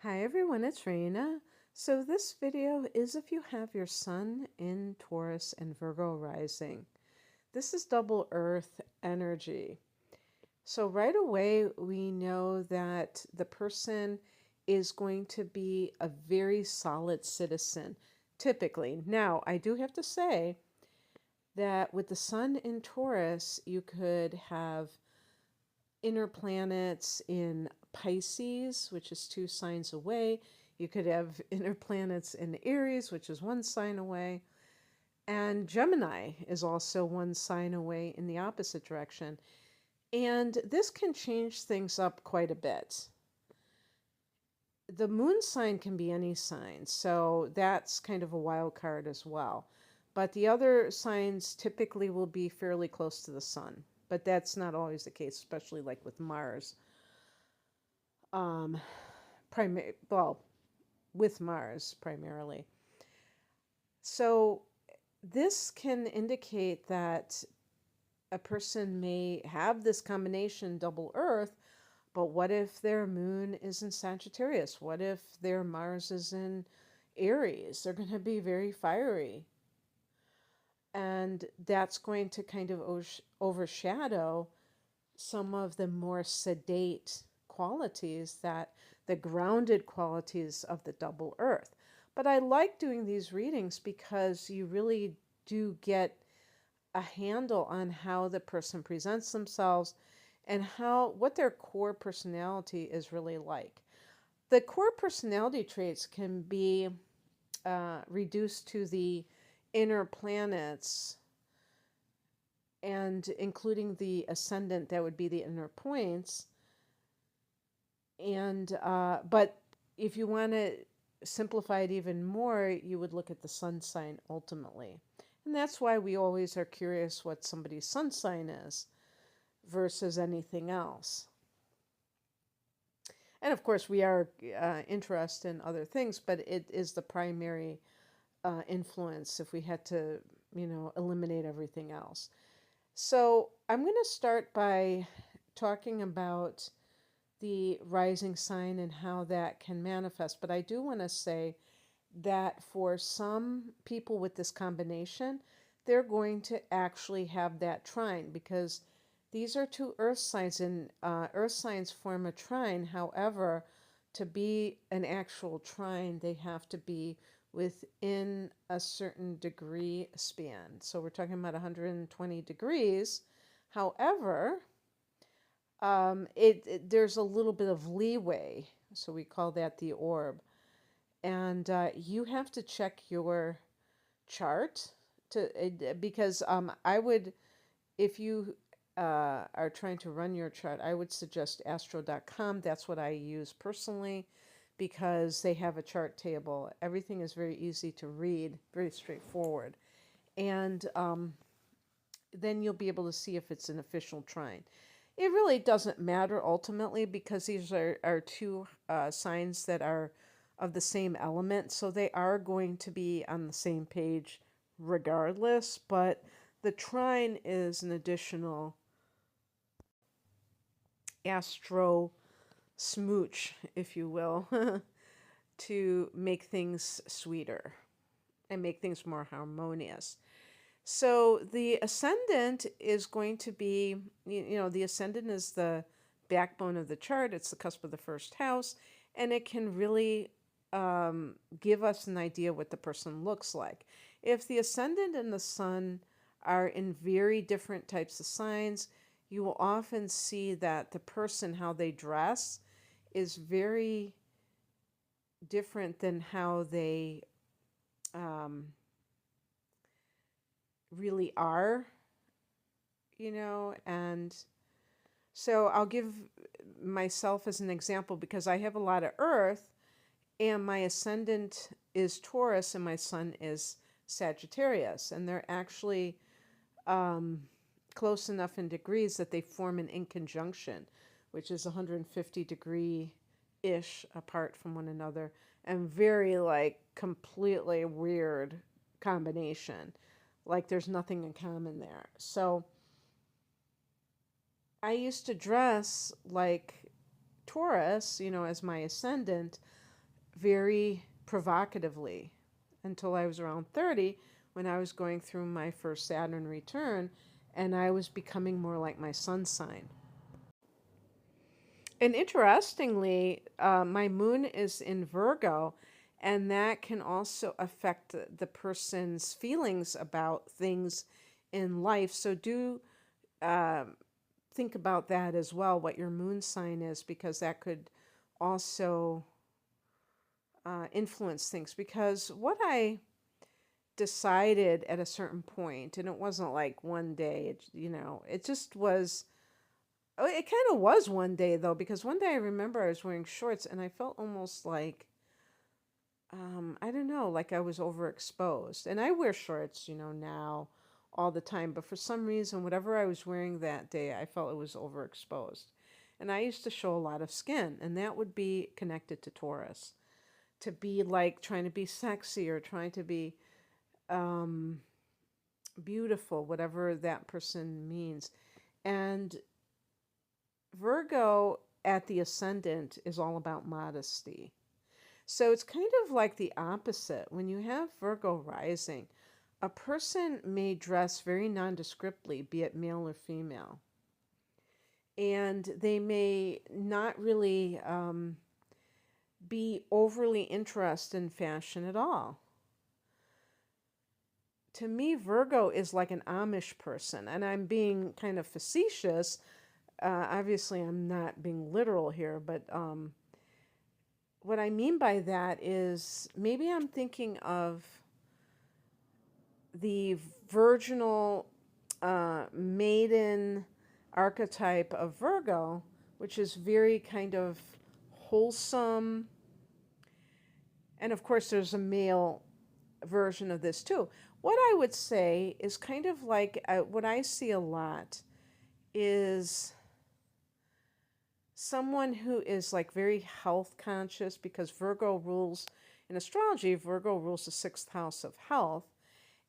Hi everyone, it's Raina. So this video is if you have your sun in Taurus and Virgo rising. This is double earth energy. So right away we know that the person is going to be a very solid citizen, typically. Now, I do have to say that with the sun in Taurus, you could have inner planets in Pisces, which is 2 signs away. You could have inner planets in Aries, which is 1 sign away. And Gemini is also 1 sign away in the opposite direction. And this can change things up quite a bit. The moon sign can be any sign, so that's kind of a wild card as well. But the other signs typically will be fairly close to the sun. But that's not always the case, especially like with Mars. Um, well, with Mars primarily. So this can indicate that a person may have this combination double Earth, but what if their moon is in Sagittarius? What if their Mars is in Aries? They're going to be very fiery. And that's going to kind of overshadow some of the more sedate qualities, that the grounded qualities of the double earth. But I like doing these readings because you really do get a handle on how the person presents themselves and what their core personality is really like. The core personality traits can be reduced to the inner planets, and including the ascendant, that would be the inner points. And but if you want to simplify it even more, you would look at the sun sign ultimately. And that's why we always are curious what somebody's sun sign is versus anything else. And of course, we are interested in other things, but it is the primary influence if we had to, eliminate everything else. So I'm going to start by talking about the rising sign and how that can manifest. But I do want to say that for some people with this combination, they're going to actually have that trine, because these are 2 earth signs, and earth signs form a trine. However, to be an actual trine, they have to be within a certain degree span. So we're talking about 120 degrees. However, there's a little bit of leeway, so we call that the orb. And you have to check your chart because I would, if you are trying to run your chart, I would suggest astro.com. That's what I use personally, because they have a chart table. Everything is very easy to read, very straightforward. And then you'll be able to see if it's an official trine. It really doesn't matter ultimately, because these are 2 signs that are of the same element, so they are going to be on the same page regardless, but the trine is an additional astro smooch, if you will, to make things sweeter and make things more harmonious. So the ascendant is going to be, the ascendant is the backbone of the chart. It's the cusp of the first house, and it can really give us an idea what the person looks like. If the ascendant and the sun are in very different types of signs, you will often see that the person, how they dress, is very different than how they really are, and so I'll give myself as an example, because I have a lot of earth, and my ascendant is Taurus and my sun is Sagittarius, and they're actually close enough in degrees that they form an inconjunction, which is 150 degree-ish apart from one another, and very completely weird combination. Like there's nothing in common there. So I used to dress like Taurus, as my ascendant, very provocatively until I was around 30 when I was going through my first Saturn return and I was becoming more like my sun sign. And interestingly, my moon is in Virgo, and that can also affect the person's feelings about things in life. So do um, think about that as well, what your moon sign is, because that could also influence things. Because what I decided at a certain point, and it wasn't like one day, it just was. Oh, it kind of was one day though, because one day I remember I was wearing shorts and I felt almost like, I don't know, like I was overexposed. And I wear shorts, now all the time, but for some reason, whatever I was wearing that day, I felt it was overexposed. And I used to show a lot of skin, and that would be connected to Taurus, to be like trying to be sexy or trying to be um, beautiful, whatever that person means. And Virgo at the ascendant is all about modesty. So it's kind of like the opposite. When you have Virgo rising, a person may dress very nondescriptly, be it male or female. And they may not really be overly interested in fashion at all. To me, Virgo is like an Amish person, and I'm being kind of facetious. Obviously, I'm not being literal here, but what I mean by that is maybe I'm thinking of the virginal maiden archetype of Virgo, which is very kind of wholesome. And of course, there's a male version of this too. What I would say is kind of like what I see a lot is someone who is like very health conscious, because Virgo rules in astrology, Virgo rules the sixth house of health.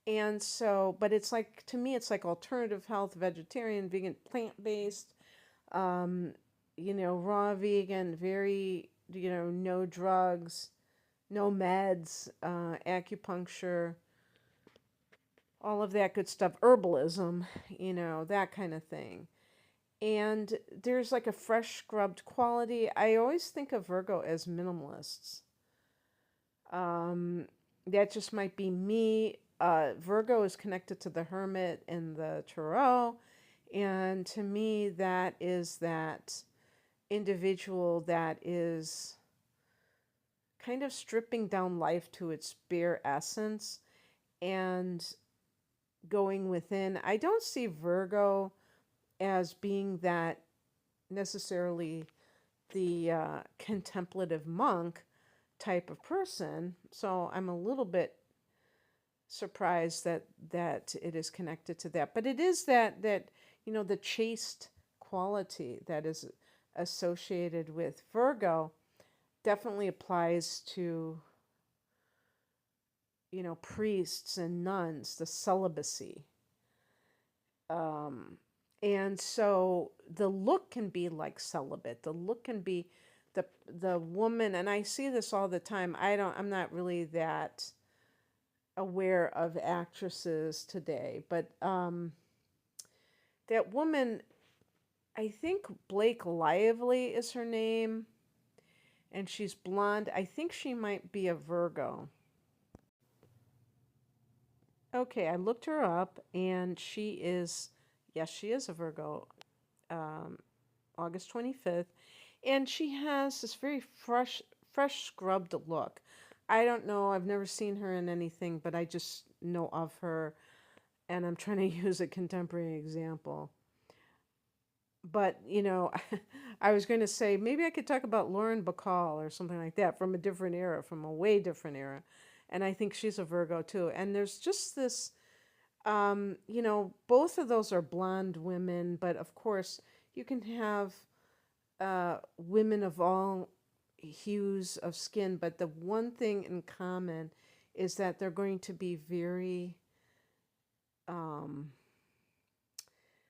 And so, but it's like, to me, it's like alternative health, vegetarian, vegan, plant-based, um, raw vegan, very, no drugs, no meds, acupuncture, all of that good stuff, herbalism, that kind of thing. And there's like a fresh scrubbed quality. I always think of Virgo as minimalists. That just might be me. Virgo is connected to the Hermit and the Tarot. And to me, that is that individual that is kind of stripping down life to its bare essence and going within. I don't see Virgo as being that necessarily the contemplative monk type of person. So I'm a little bit surprised that it is connected to that. But it is that the chaste quality that is associated with Virgo definitely applies to priests and nuns, the celibacy. And so the look can be like celibate. The look can be the woman, and I see this all the time. I'm not really that aware of actresses today, but that woman, I think Blake Lively is her name, and she's blonde. I think she might be a Virgo. Okay, I looked her up, and yes, she is a Virgo, August 25th, and she has this very fresh scrubbed look. I don't know, I've never seen her in anything, but I just know of her, and I'm trying to use a contemporary example. But, I was going to say, maybe I could talk about Lauren Bacall or something like that from a different era, from a way different era. And I think she's a Virgo too. And there's just this, both of those are blonde women, but of course you can have women of all hues of skin. But the one thing in common is that they're going to be very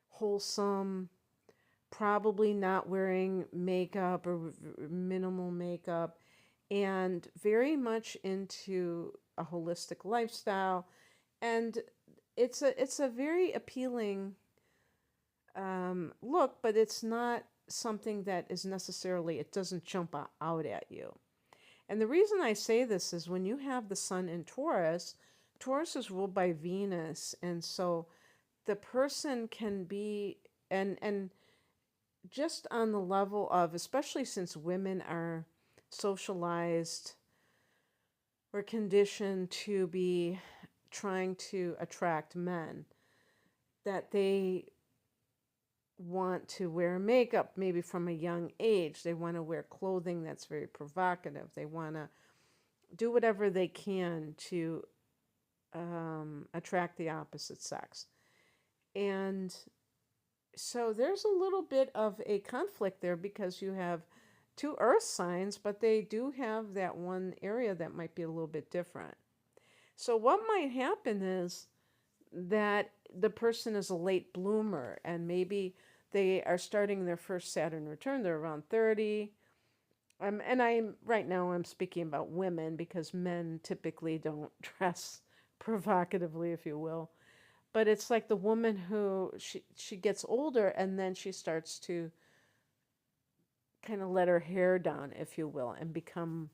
wholesome, probably not wearing makeup or minimal makeup. and very much into a holistic lifestyle. And it's a very appealing look, but it's not something that is necessarily, it doesn't jump out at you. And the reason I say this is when you have the sun in Taurus, Taurus is ruled by Venus, and so the person can be, and just on the level of, especially since women are socialized or conditioned to be trying to attract men, that they want to wear makeup maybe from a young age. They want to wear clothing that's very provocative. They want to do whatever they can to attract the opposite sex. And so there's a little bit of a conflict there because you have two earth signs, but they do have that one area that might be a little bit different. So what might happen is that the person is a late bloomer and maybe they are starting their first Saturn return. They're around 30. And right now I'm speaking about women because men typically don't dress provocatively, if you will. But it's like the woman who she gets older and then she starts to kind of let her hair down, if you will, and become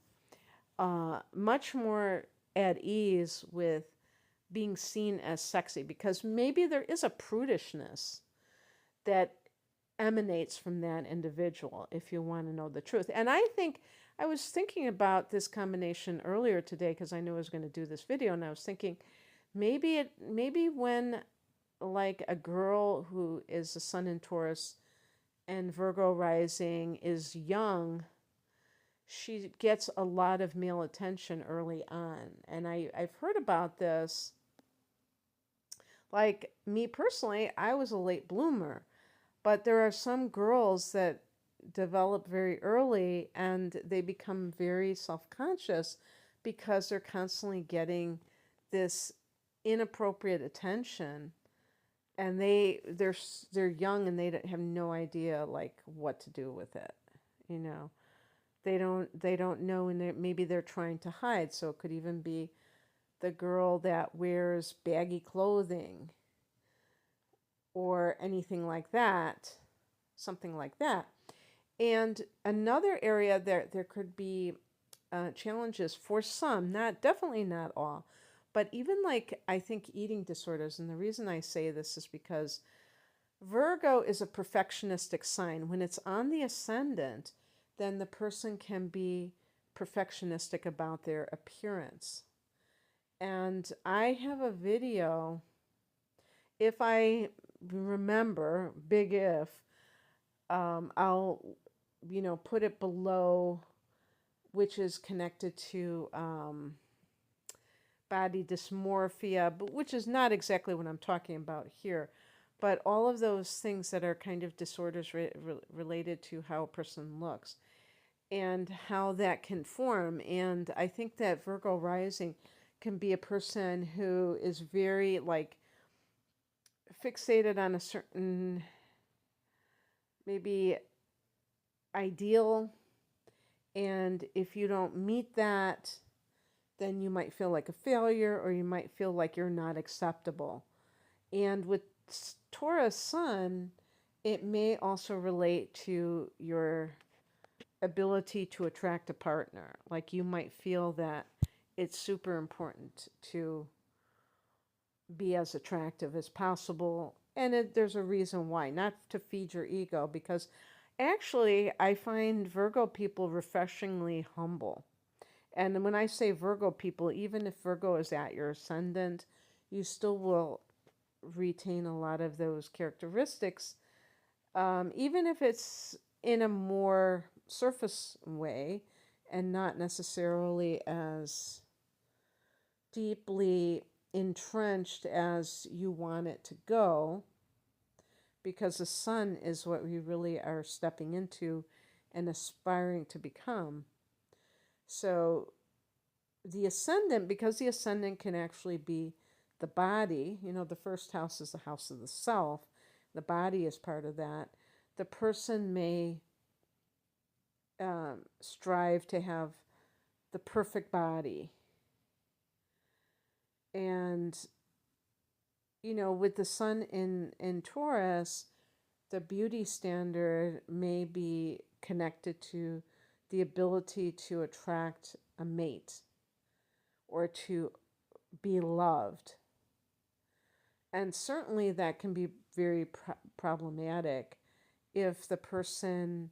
much more at ease with being seen as sexy, because maybe there is a prudishness that emanates from that individual, if you want to know the truth. And I think I was thinking about this combination earlier today because I knew I was going to do this video, and I was thinking maybe when like a girl who is a sun in Taurus and Virgo rising is young, she gets a lot of male attention early on. And I've heard about this. Like me personally, I was a late bloomer, but there are some girls that develop very early and they become very self-conscious because they're constantly getting this inappropriate attention, and they're young and they have no idea like what to do with it. You know, they don't know, and maybe they're trying to hide. So it could even be the girl that wears baggy clothing or anything like that, something like that. And another area there could be challenges for some, definitely not all, but even like I think eating disorders. And the reason I say this is because Virgo is a perfectionistic sign. When it's on the ascendant, then the person can be perfectionistic about their appearance. And I have a video, if I remember, big if, I'll, put it below, which is connected to body dysmorphia, but which is not exactly what I'm talking about here. But all of those things that are kind of disorders related to how a person looks and how that can form. And I think that Virgo rising can be a person who is very like fixated on a certain maybe ideal, and if you don't meet that, then you might feel like a failure, or you might feel like you're not acceptable. And with Taurus sun, it may also relate to your ability to attract a partner. Like you might feel that it's super important to be as attractive as possible. And there's a reason why, not to feed your ego, because actually I find Virgo people refreshingly humble. And when I say Virgo people, even if Virgo is at your ascendant, you still will retain a lot of those characteristics, even if it's in a more surface way and not necessarily as deeply entrenched as you want it to go, because the sun is what we really are stepping into and aspiring to become. So the ascendant, because the ascendant can actually be the body, the first house is the house of the self, the body is part of that. The person may strive to have the perfect body. And, with the sun in Taurus, the beauty standard may be connected to the ability to attract a mate or to be loved. And certainly that can be very problematic if the person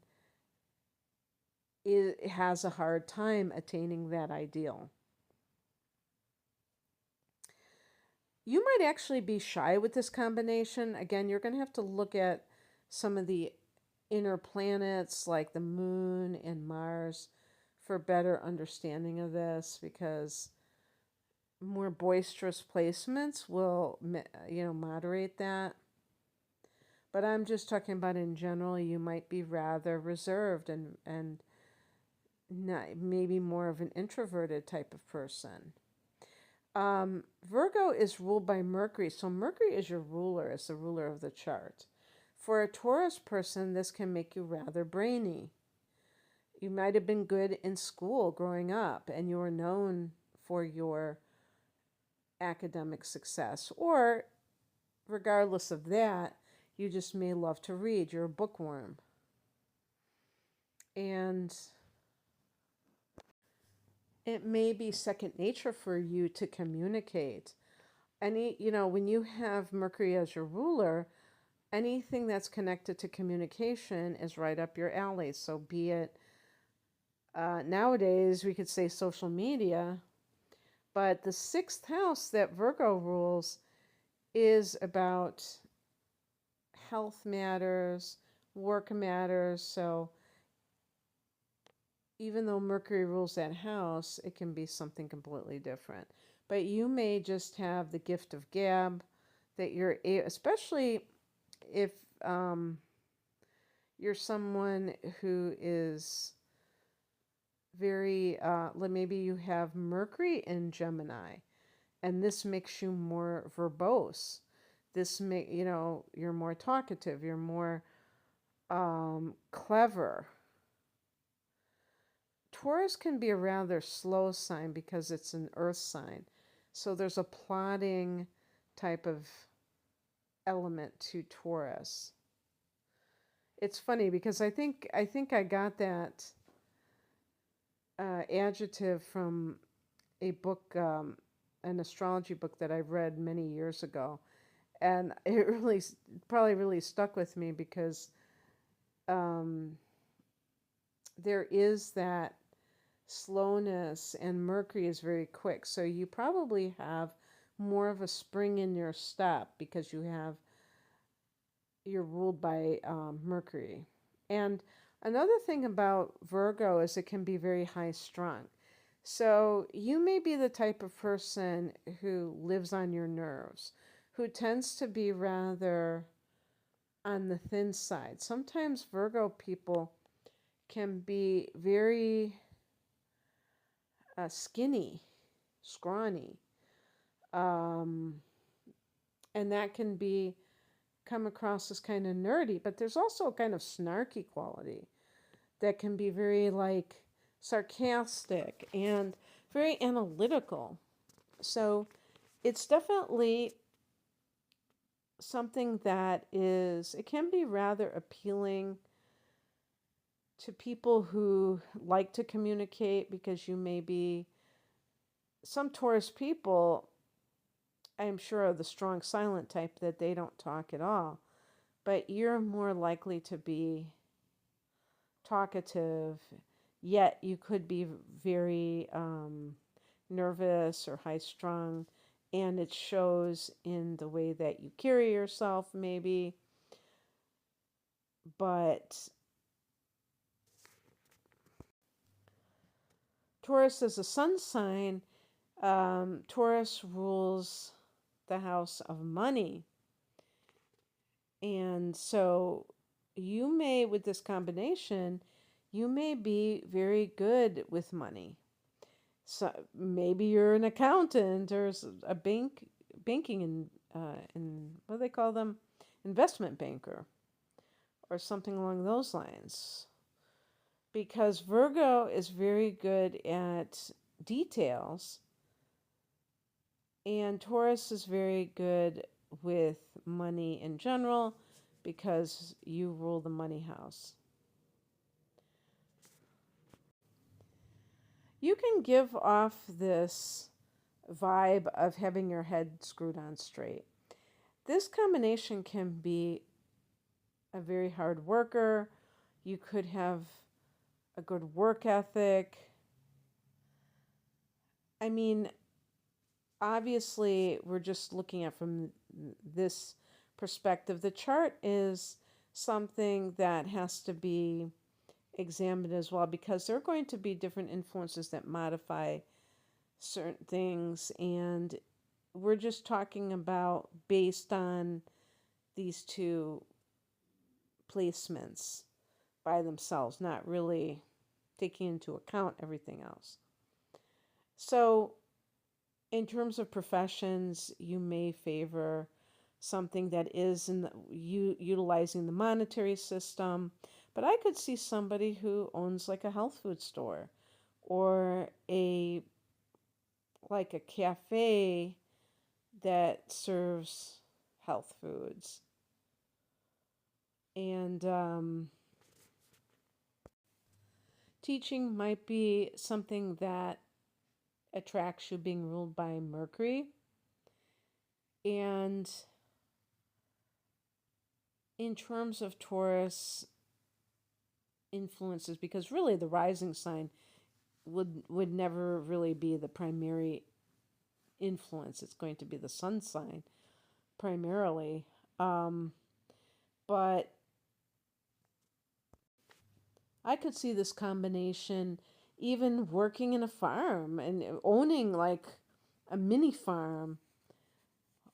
has a hard time attaining that ideal. You might actually be shy with this combination. Again, you're going to have to look at some of the inner planets like the moon and Mars for better understanding of this, because more boisterous placements will, moderate that. But I'm just talking about in general, you might be rather reserved and not, maybe more of an introverted type of person. Virgo is ruled by Mercury, so Mercury is your ruler, is the ruler of the chart. For a Taurus person, this can make you rather brainy. You might have been good in school growing up, and you were known for your academic success. Or, regardless of that, you just may love to read. You're a bookworm. And it may be second nature for you to communicate. When you have Mercury as your ruler, anything that's connected to communication is right up your alley. So be it, nowadays we could say social media, but the 6th house that Virgo rules is about health matters, work matters. So even though Mercury rules that house, it can be something completely different. But you may just have the gift of gab that you're, especially if you're someone who is very, maybe you have Mercury in Gemini, and this makes you more verbose. This you're more talkative, you're more clever. Taurus can be a rather slow sign because it's an earth sign. So there's a plodding type of element to Taurus. It's funny because I think I got that adjective from a book, an astrology book that I read many years ago. And it probably really stuck with me because there is that slowness, and Mercury is very quick. So you probably have more of a spring in your step because you're ruled by Mercury. And another thing about Virgo is it can be very high strung. So you may be the type of person who lives on your nerves, who tends to be rather on the thin side. Sometimes Virgo people can be very skinny, scrawny, and that can come across as kind of nerdy, but there's also a kind of snarky quality that can be very sarcastic and very analytical. So it's definitely something that it can be rather appealing to people who like to communicate, because some Taurus people, I'm sure, are the strong silent type that they don't talk at all. But you're more likely to be talkative, yet you could be very nervous or high strung, and it shows in the way that you carry yourself, maybe. But Taurus is a sun sign. Taurus rules the house of money. And so you may, with this combination, you may be very good with money. So maybe you're an accountant or a banking in what do they call them? Investment banker or something along those lines. because Virgo is very good at details, and Taurus is very good with money in general because you rule the money house. You can give off this vibe of having your head screwed on straight. This combination can be a very hard worker. You could have a good work ethic. I mean, obviously, we're just looking at from this perspective. The chart is something that has to be examined as well, because there are going to be different influences that modify certain things, and we're just talking about based on these two placements by themselves, not really taking into account everything else. So in terms of professions, you may favor something that is utilizing the monetary system, but I could see somebody who owns like a health food store or a cafe that serves health foods. And teaching might be something that attracts you, being ruled by Mercury. And in terms of Taurus influences, because really the rising sign would never really be the primary influence. It's going to be the sun sign primarily. But I could see this combination even working in a farm and owning like a mini farm,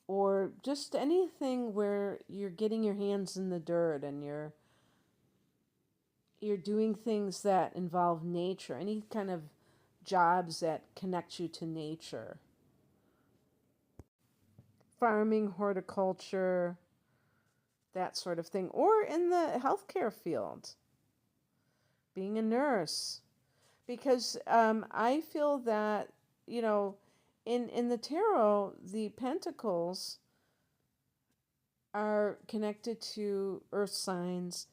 or just anything where you're getting your hands in the dirt and you're doing things that involve nature, any kind of jobs that connect you to nature. Farming, horticulture, that sort of thing, or in the healthcare field, being a nurse. Because I feel that, in the tarot, the pentacles are connected to earth signs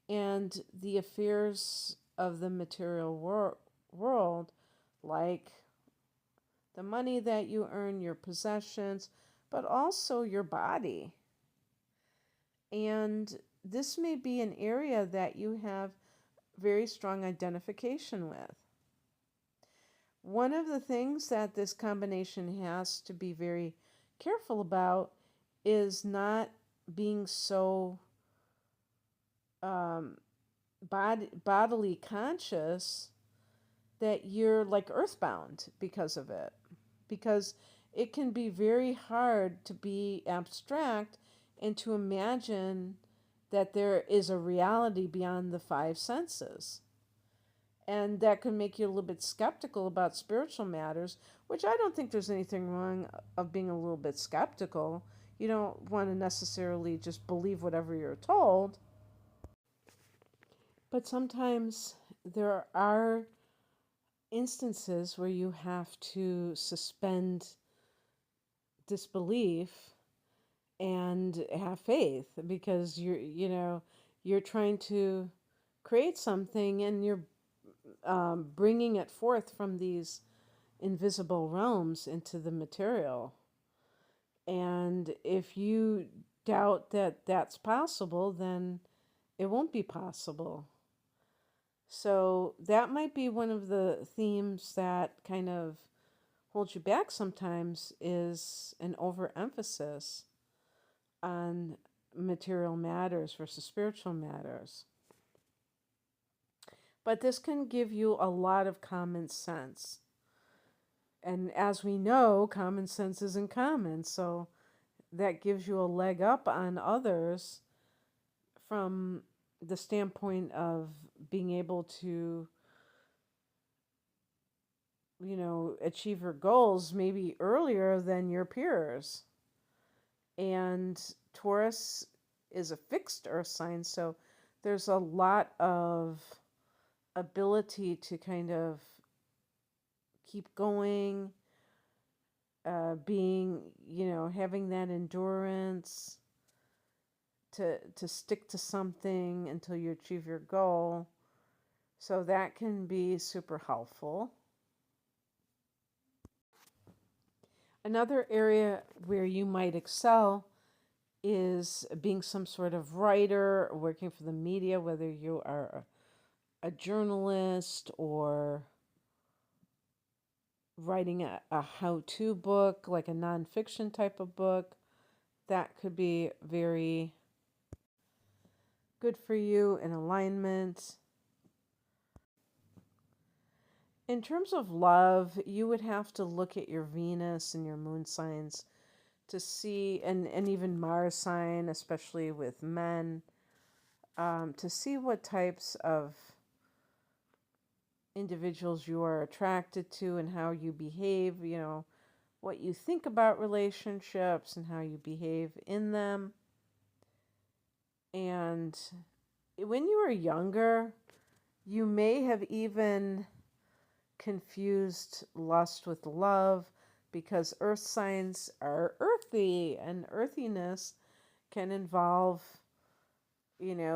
and the affairs of the material world, like the money that you earn, your possessions, but also your body. And this may be an area that you have very strong identification with. One of the things that this combination has to be very careful about is not being so bodily conscious that you're like earthbound because of it. Because it can be very hard to be abstract and to imagine that there is a reality beyond the five senses. And that can make you a little bit skeptical about spiritual matters, which I don't think there's anything wrong of being a little bit skeptical. You don't want to necessarily just believe whatever you're told. But sometimes there are instances where you have to suspend disbelief and have faith, because you're trying to create something, and you're bringing it forth from these invisible realms into the material. And if you doubt that that's possible, then it won't be possible. So that might be one of the themes that kind of holds you back sometimes, is an overemphasis on material matters versus spiritual matters. But this can give you a lot of common sense. And as we know, common sense isn't common. So that gives you a leg up on others from the standpoint of being able to, achieve your goals maybe earlier than your peers. And Taurus is a fixed earth sign, so there's a lot of ability to kind of keep going, being, having that endurance to stick to something until you achieve your goal. So that can be super helpful. Another area where you might excel is being some sort of writer, working for the media, whether you are a journalist or writing a how-to book, like a nonfiction type of book. That could be very good for you in alignment. In terms of love, you would have to look at your Venus and your moon signs to see, and even Mars sign, especially with men, to see what types of individuals you are attracted to and how you behave, what you think about relationships and how you behave in them. And when you were younger, you may have even confused lust with love, because earth signs are earthy, and earthiness can involve,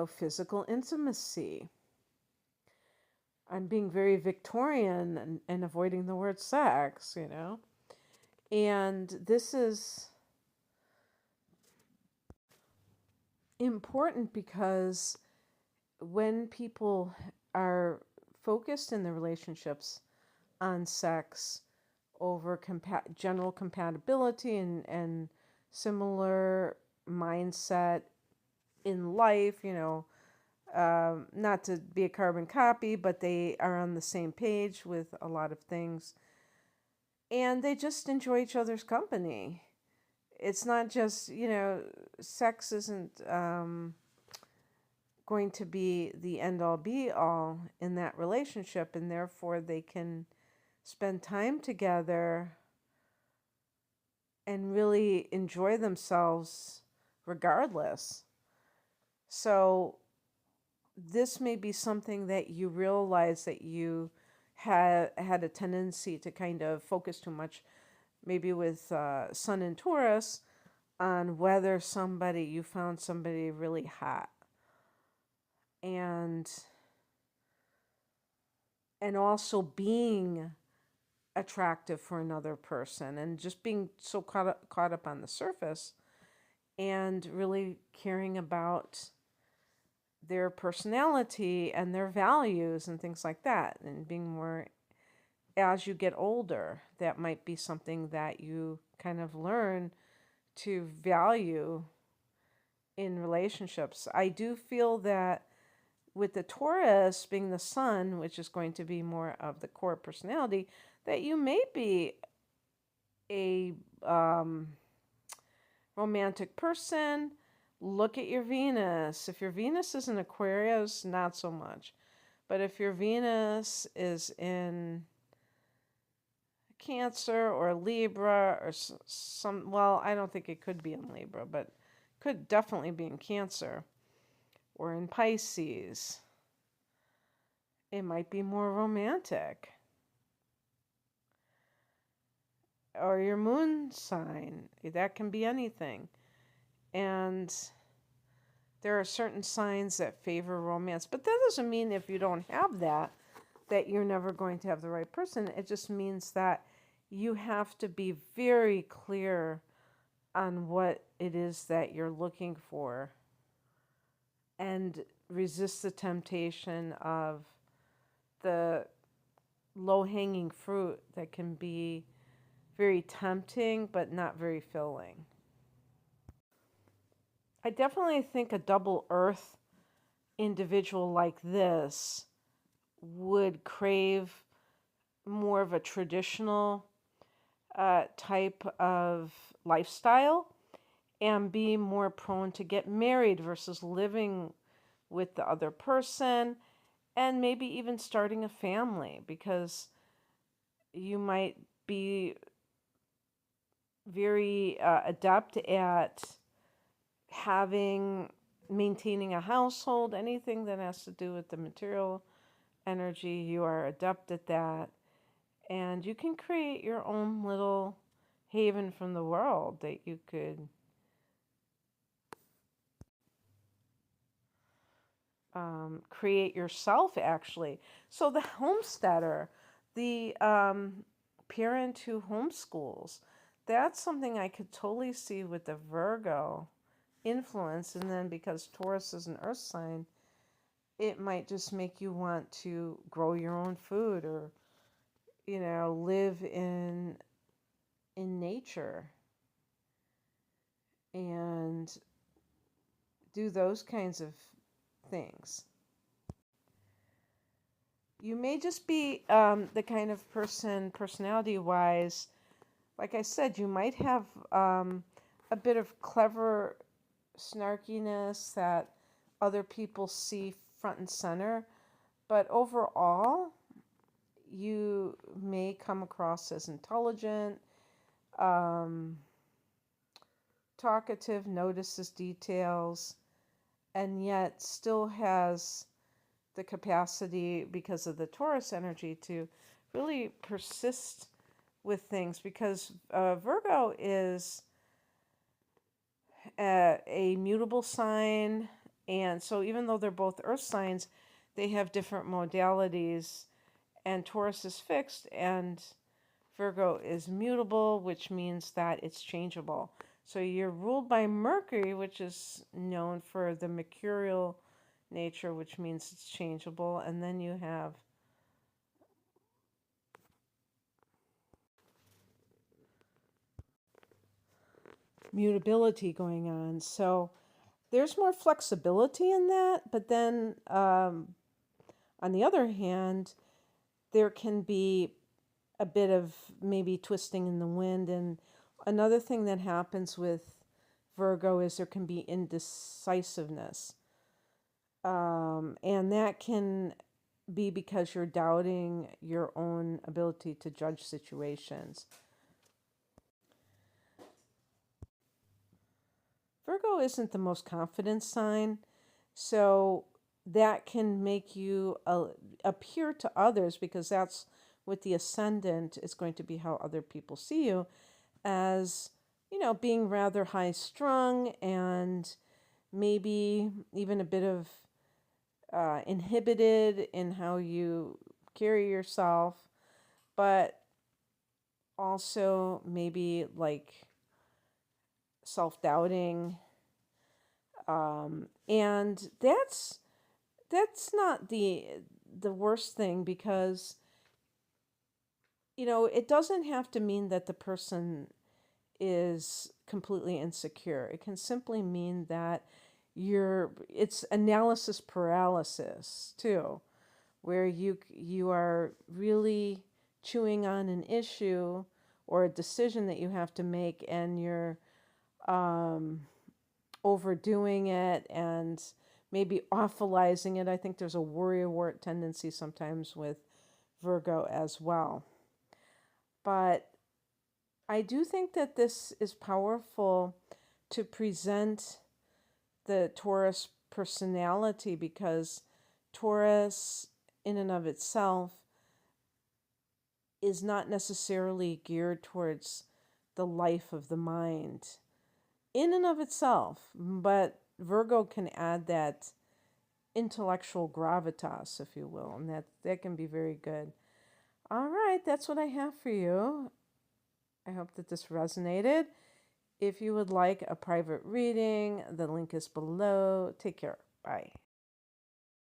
physical intimacy. I'm being very Victorian and avoiding the word sex, And this is important because when people are focused in their relationships on sex over general compatibility and similar mindset in life, not to be a carbon copy, but they are on the same page with a lot of things. And they just enjoy each other's company. It's not just, sex isn't going to be the end-all be-all in that relationship, and therefore they can spend time together and really enjoy themselves regardless. So this may be something that you realize that you had a tendency to kind of focus too much, maybe with Sun and Taurus, on whether you found somebody really hot. And also being attractive for another person, and just being so caught up on the surface, and really caring about their personality and their values and things like that, and being more, as you get older, that might be something that you kind of learn to value in relationships. I do feel that with the Taurus being the sun, which is going to be more of the core personality, that you may be a romantic person. Look at your Venus. If your Venus is in Aquarius, not so much. But if your Venus is in Cancer or Libra or I don't think it could be in Libra, but could definitely be in Cancer or in Pisces, it might be more romantic. Or your moon sign, that can be anything. And there are certain signs that favor romance, but that doesn't mean if you don't have that you're never going to have the right person. It just means that you have to be very clear on what it is that you're looking for, and resist the temptation of the low-hanging fruit that can be very tempting but not very filling. I definitely think a double earth individual like this would crave more of a traditional type of lifestyle, and be more prone to get married versus living with the other person, and maybe even starting a family, because you might be very adept at maintaining a household, anything that has to do with the material energy. You are adept at that. And you can create your own little haven from the world that you could create yourself, actually. So the homesteader, the parent who homeschools, that's something I could totally see with the Virgo influence. And then because Taurus is an earth sign, it might just make you want to grow your own food, or live in nature and do those kinds of things. You may just be the kind of person, personality wise, like I said, you might have a bit of clever snarkiness that other people see front and center, but overall, you may come across as intelligent, talkative, notices details, and yet still has the capacity, because of the Taurus energy, to really persist with things, because Virgo is a mutable sign, and so even though they're both earth signs, they have different modalities, and Taurus is fixed and Virgo is mutable, which means that it's changeable. So you're ruled by Mercury, which is known for the mercurial nature, which means it's changeable, and then you have mutability going on. So there's more flexibility in that, but then on the other hand, there can be a bit of maybe twisting in the wind. And another thing that happens with Virgo is there can be indecisiveness. And that can be because you're doubting your own ability to judge situations. Virgo isn't the most confident sign, so that can make you appear to others, because that's what the ascendant is going to be, how other people see you, as being rather high strung and maybe even a bit of inhibited in how you carry yourself, but also maybe like self-doubting, and that's not the worst thing, because it doesn't have to mean that the person is completely insecure. It can simply mean that it's analysis paralysis too, where you are really chewing on an issue or a decision that you have to make, and you're overdoing it and maybe awfulizing it. I think there's a worrywart tendency sometimes with Virgo as well. But I do think that this is powerful to present the Taurus personality, because Taurus in and of itself is not necessarily geared towards the life of the mind in and of itself, but Virgo can add that intellectual gravitas, if you will, and that can be very good. All right, that's what I have for you. I hope that this resonated. If you would like a private reading, the link is below. Take care. Bye.